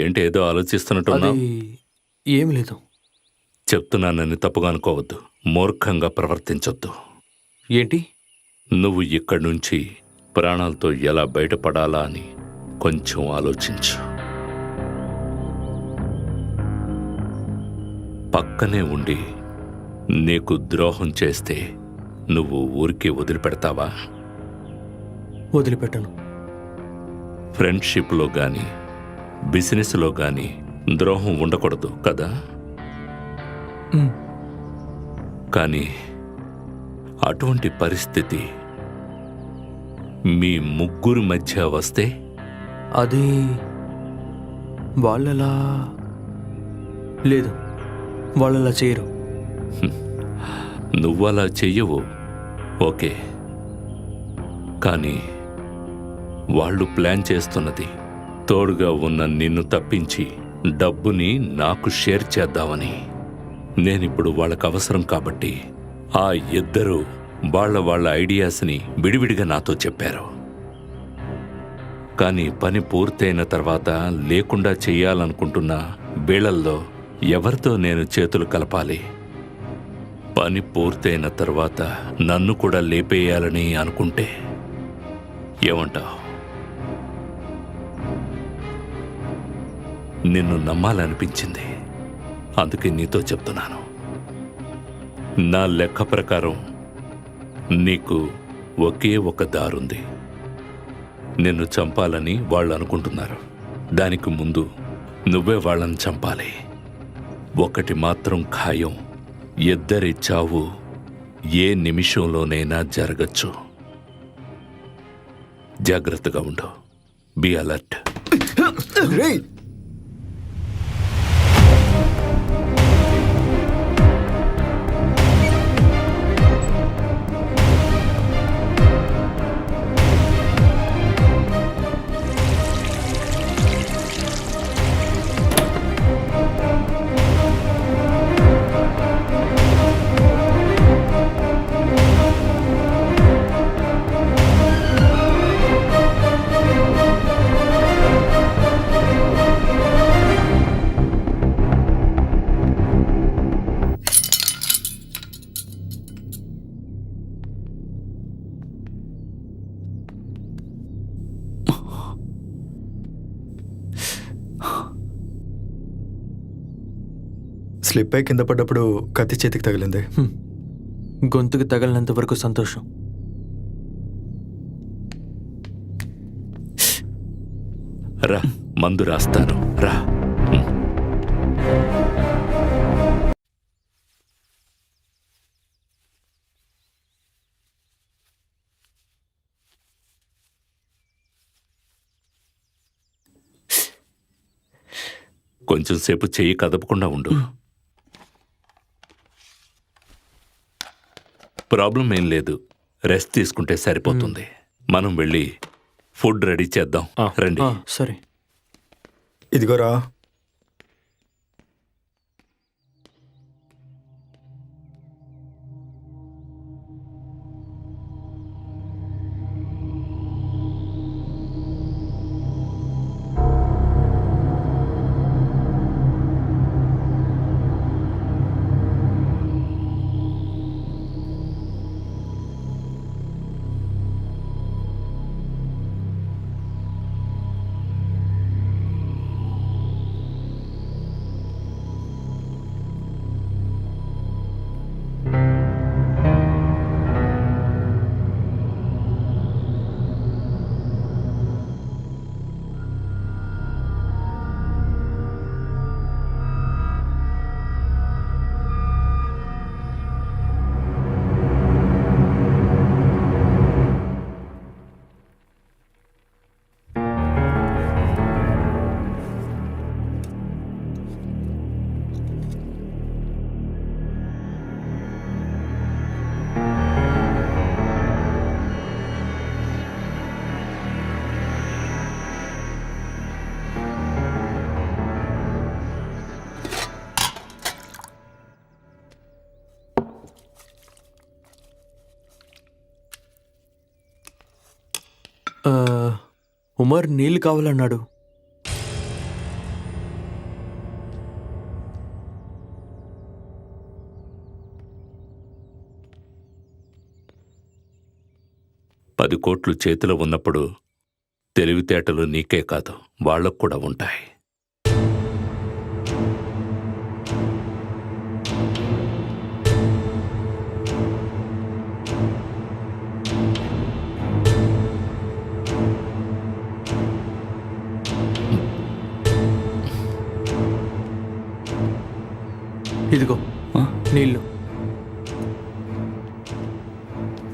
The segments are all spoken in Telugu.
ఏంటి ఏదో ఆలోచిస్తున్నట్టున్నా? అది ఏం లేదు. చెప్తున్నానని తప్పుగా అనుకోవద్దు. మూర్ఖంగా ప్రవర్తించొద్దు. ఏంటి? నువ్వు ఇక్కడి నుంచి ప్రాణాలతో ఎలా బయటపడాలా అని కొంచెం ఆలోచించు. పక్కనే ఉండి నీకు ద్రోహం చేస్తే నువ్వు ఊరికే వదిలిపెడతావా? వదిలిపెట్టను. ఫ్రెండ్షిప్లో గాని బిజినెస్లో గాని ద్రోహం ఉండకూడదు కదా? కానీ అటువంటి పరిస్థితి మీ ముగ్గురు మధ్య వస్తే? అది వాళ్ళలా లేదు, వాళ్ళలా చేయరు. నువ్వలా చెయ్యవు, ఓకే. కానీ వాళ్ళు ప్లాన్ చేస్తున్నది తోడుగా ఉన్న నిన్ను తప్పించి డబ్బుని నాకు షేర్ చేద్దామని. నేనిప్పుడు వాళ్ళకు అవసరం కాబట్టి ఆ ఇద్దరు వాళ్ళ ఐడియాస్ని విడివిడిగా నాతో చెప్పారు. కానీ పని పూర్తయిన తర్వాత లేకుండా చెయ్యాలనుకుంటున్న వీళ్ళల్లో ఎవరితో నేను చేతులు కలపాలి? పని పూర్తయిన తర్వాత నన్ను కూడా లేపేయాలని అనుకుంటే ఏమంటావు? నిన్ను నమ్మాలనిపించింది, అందుకే నీతో చెప్తున్నాను. నా లెక్క ప్రకారం నీకు ఒకే ఒక దారుంది. నిన్ను చంపాలని వాళ్ళు అనుకుంటున్నారు. దానికి ముందు నువ్వే వాళ్ళని చంపాలి. ఒకటి మాత్రం ఖాయం, ఇద్దరి చావు ఏ నిమిషంలోనైనా జరగచ్చు. జాగ్రత్తగా ఉండు. Be alert. స్లిప్ అయి కింద పడ్డప్పుడు కత్తి చేతికి తగిలింది. గొంతుకి తగిలినంత వరకు సంతోషం. రా, మందు రాస్తాను, రా. కొంచెం సేపు చెయ్యి కదపకుండా ఉండు. ప్రాబ్లం ఏం లేదు, రెస్ట్ తీసుకుంటే సరిపోతుంది. మనం వెళ్ళి ఫుడ్ రెడీ చేద్దాం, రండి. సరే. ఇదిగోరా. ఉమర్ నీళ్ళు కావాలన్నాడు. 10 కోట్లు చేతిలో ఉన్నప్పుడు తెలివితేటలు నీకే కాదు వాళ్ళకు కూడా ఉంటాయి. ఇదిగో నీళ్ళు.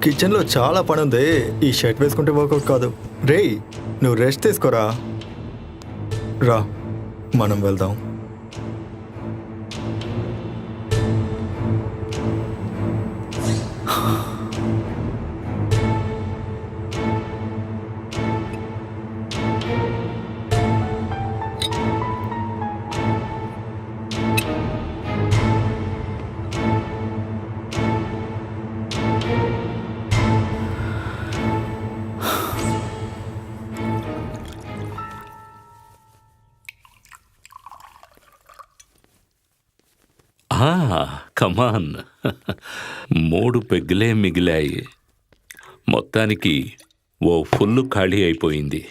కిచెన్లో చాలా పని ఉంది. ఈ షర్ట్ వేసుకుంటే వర్కౌట్ కాదు. రేయ్, నువ్వు రెస్ట్ తీసుకోరా. రా, మనం వెళ్దాం. కమాన్. 3 పెగ్గులే మిగిలాయి. మొత్తానికి ఓ ఫుల్లు ఖాళీ అయిపోయింది.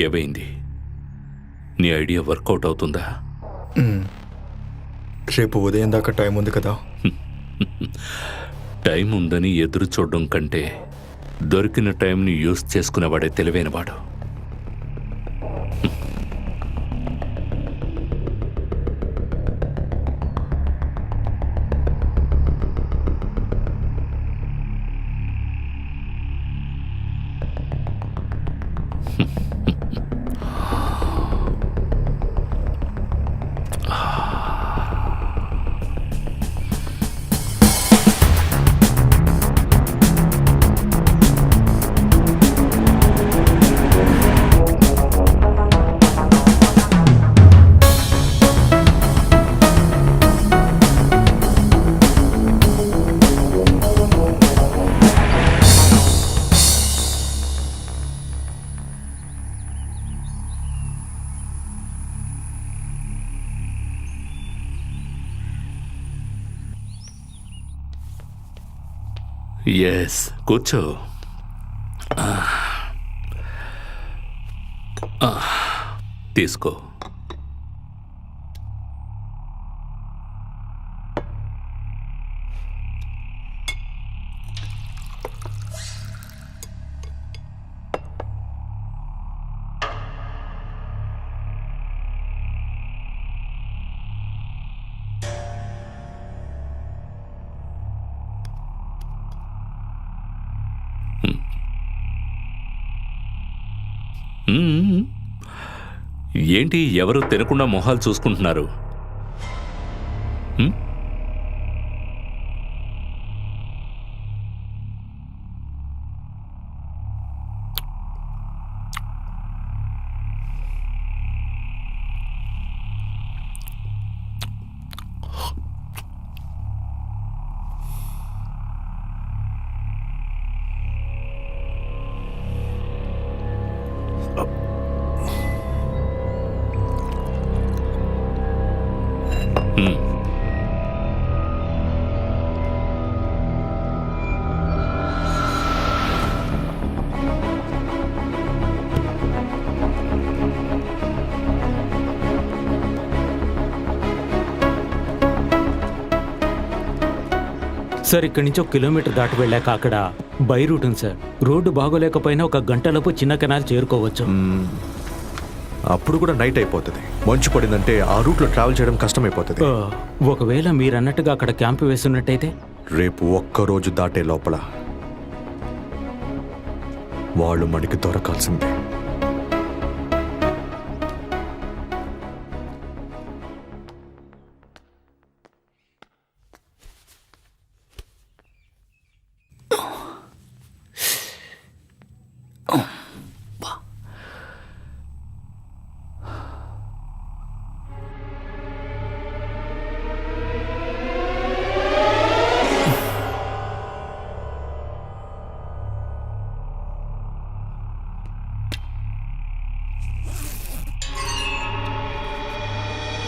ఏమైంది? నీ ఐడియా వర్కౌట్ అవుతుందా? రేపు ఉదయం దాకా టైం ఉంది కదా. టైం ఉందని ఎదురు చూడడం కంటే దొరికిన టైంని యూజ్ చేసుకునేవాడే తెలివైనవాడు. ఎస్, కూర్చో. తీసుకో. ఏంటి ఎవరు తినకుండా మొహాలు చూసుకుంటున్నారు? సార్, ఇక్కడి నుంచి 1 కిలోమీటర్ దాటి వెళ్ళాక అక్కడ బై రూట్ ఉంది సార్. రోడ్డు బాగోలేకపోయినా 1 గంటలోపు చిన్న కెనాల్ చేరుకోవచ్చు. అప్పుడు కూడా నైట్ అయిపోతుంది. మంచు పడిందంటే ఆ రూట్లో ట్రావెల్ చేయడం కష్టమైపోతుంది. ఒకవేళ మీరన్నట్టుగా అక్కడ క్యాంప్ వేస్తున్నట్టయితే రేపు ఒక్కరోజు దాటే లోపల వాళ్ళు మనకి దొరకాల్సిందే.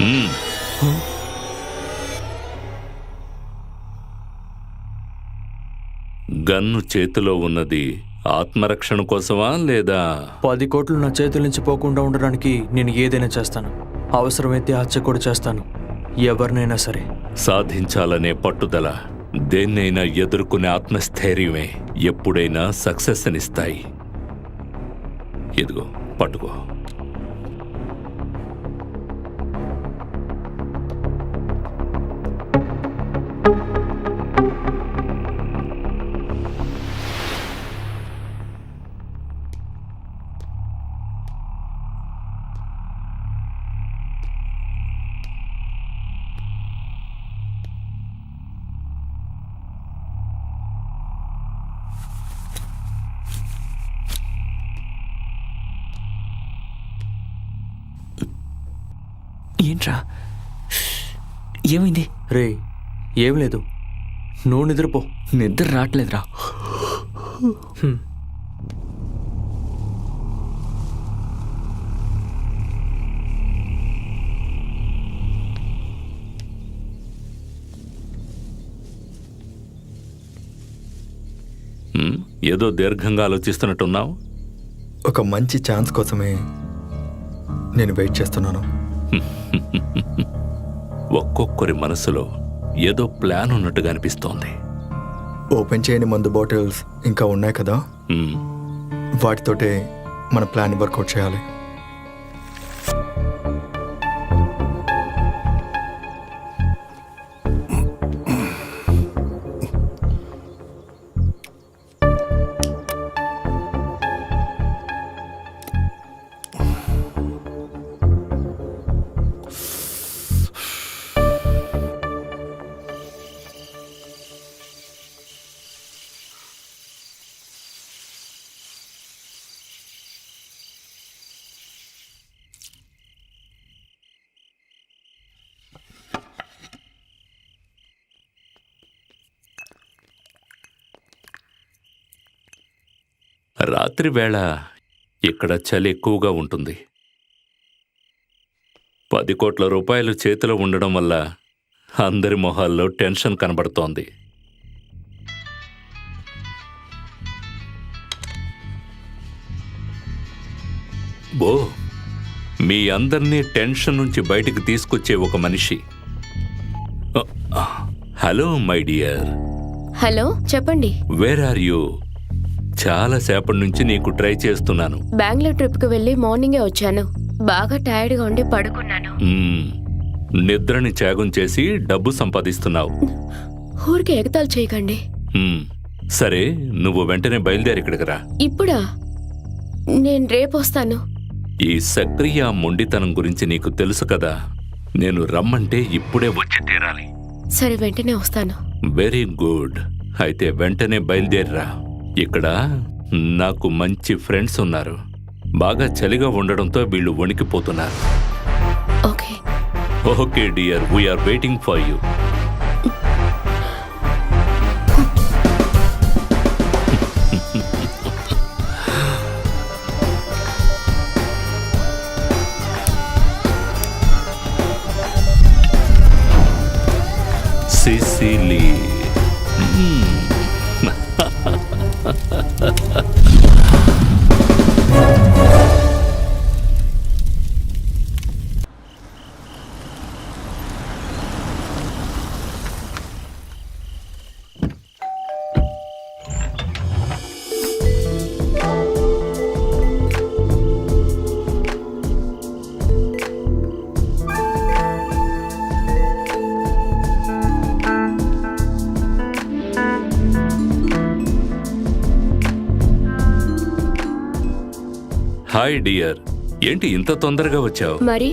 మ్మ్. గన్ను చేతిలో ఉన్నది ఆత్మరక్షణ కోసమా లేదా 10 కోట్లు నా చేతుల నుంచి పోకుండా ఉండడానికి నేను ఏదైనా చేస్తాను. అవసరమైతే హత్య కూడా చేస్తాను, ఎవరినైనా సరే. సాధించాలనే పట్టుదల, దేన్నైనా ఎదుర్కొనే ఆత్మస్థైర్యమే ఎప్పుడైనా సక్సెస్ అనిస్తాయి. ఇదిగో పట్టుకో. ఏంట్రా, ఏమైంది? రే, ఏం లేదు, నువ్వు నిద్రపో. నిద్ర రావట్లేదురా. ఏదో దీర్ఘంగా ఆలోచిస్తున్నట్టున్నావు. ఒక మంచి ఛాన్స్ కోసమే నేను వెయిట్ చేస్తున్నాను. ఒక్కొక్కరి మనసులో ఏదో ప్లాన్ ఉన్నట్టుగా అనిపిస్తోంది. ఓపెన్ చేయని మందు బాటిల్స్ ఇంకా ఉన్నాయి కదా, మ్మ్. వాటితోటే మన ప్లాన్ వర్కౌట్ చేయాలి. రాత్రి వేళ ఇక్కడ చలి ఎక్కువగా ఉంటుంది. 10 కోట్ల రూపాయలు చేతిలో ఉండడం వల్ల అందరి మొహాల్లో టెన్షన్ కనబడుతోంది. బో, మీ అందరినీ టెన్షన్ నుంచి బయటికి తీసుకొచ్చే ఒక మనిషి. Hello my dear. హలో, చెప్పండి. Where are you? చాలా సేపటి నుంచి నీకు ట్రై చేస్తున్నాను. బెంగళూరు ట్రిప్కి వెళ్ళి మార్నింగే వచ్చాను. బాగా టైర్డ్గా ఉండి పడుకున్నాను. నిద్రని త్యాగం చేసి డబ్బు సంపాదిస్తున్నావు. ఊరికే ఎగతాలు చేయకండి. సరే, నువ్వు వెంటనే బయలుదేరి ఇక్కడికి రా. ఇప్పుడా? నేను రేపు వస్తాను. ఈ సక్రియ మొండితనం గురించి నీకు తెలుసు కదా. నేను రమ్మంటే ఇప్పుడే వచ్చి తీరాలి. సరే, వెంటనే వస్తాను. Very good. అయితే వెంటనే బయలుదేరిరా. ఇక్కడ నాకు మంచి ఫ్రెండ్స్ ఉన్నారు. బాగా చలిగా ఉండడంతో వీళ్ళు వణికిపోతున్నారు. Okay. Okay dear, we're waiting for you. Cecily. Hi dear, ఏంటి ఇంత తొందరగా వచ్చావు? మరి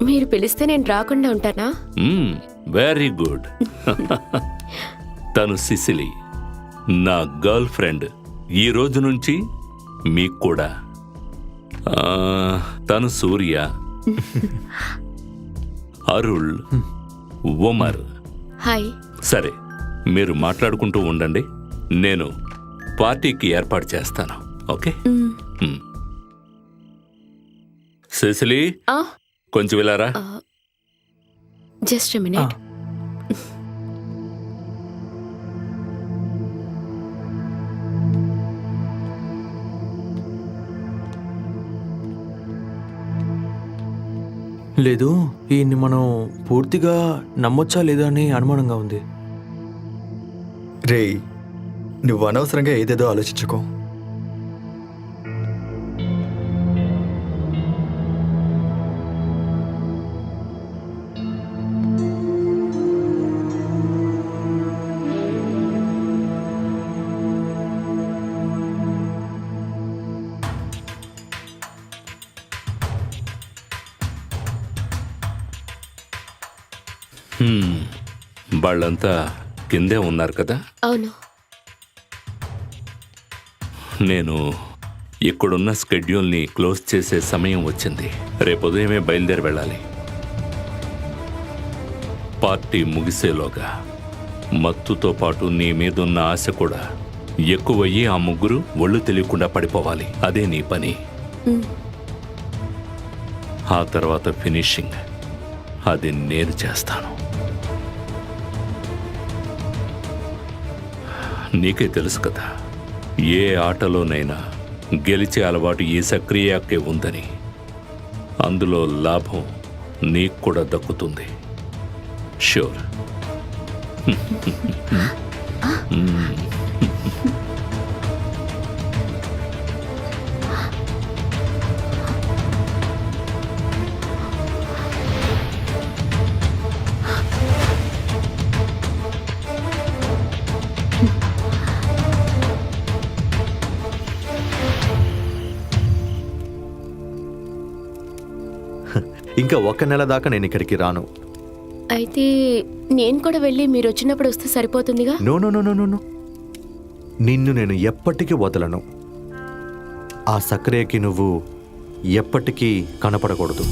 మీరు పిలిస్తే నేను రాకుండా ఉంటానా? Very good. తను సిసిలీ, నా గర్ల్ ఫ్రెండ్. ఈ రోజు నుంచి మీకు కూడా. తను సూర్య, అరుళ్, ఉమర్. హాయ్. సరే, మీరు మాట్లాడుకుంటూ ఉండండి. నేను పార్టీకి ఏర్పాటు చేస్తాను. ఓకే? సిసిలీ, కొంచెం వెళ్ళారా? Just minute. లేదు, ఈయన్ని మనం పూర్తిగా నమ్మొచ్చా లేదా అని అనుమానంగా ఉంది. రేయ్, నువ్వు అనవసరంగా ఏదేదో ఆలోచించుకో. వాళ్ళంతా కిందే ఉన్నారు కదా. అవును. నేను ఇక్కడున్న స్కెడ్యూల్ని క్లోజ్ చేసే సమయం వచ్చింది. రేపు ఉదయమే బయలుదేరి వెళ్ళాలి. పార్టీ ముగిసేలోగా మత్తుతో పాటు నీ మీదున్న ఆశ కూడా ఎక్కువయ్యి ఆ ముగ్గురు ఒళ్ళు తెలియకుండా పడిపోవాలి. అదే నీ పని. ఆ తర్వాత ఫినిషింగ్ అది నేను చేస్తాను. నీకే తెలుసు కదా, ఏ ఆటలోనైనా గెలిచే అలవాటు ఈ సక్రియాకే ఉందని. అందులో లాభం నీకు కూడా దక్కుతుంది. ష్యూర్. ఇంకా 1 నెల దాకా నేను ఇక్కడికి రాను. అయితే నేను కూడా వెళ్ళి మీరు వచ్చినప్పుడు వస్తే సరిపోతుందిగా. No no no no no no. నిన్ను నేను ఎప్పటికీ వదలను. ఆ సక్రియకి నువ్వు ఎప్పటికీ కనపడకూడదు.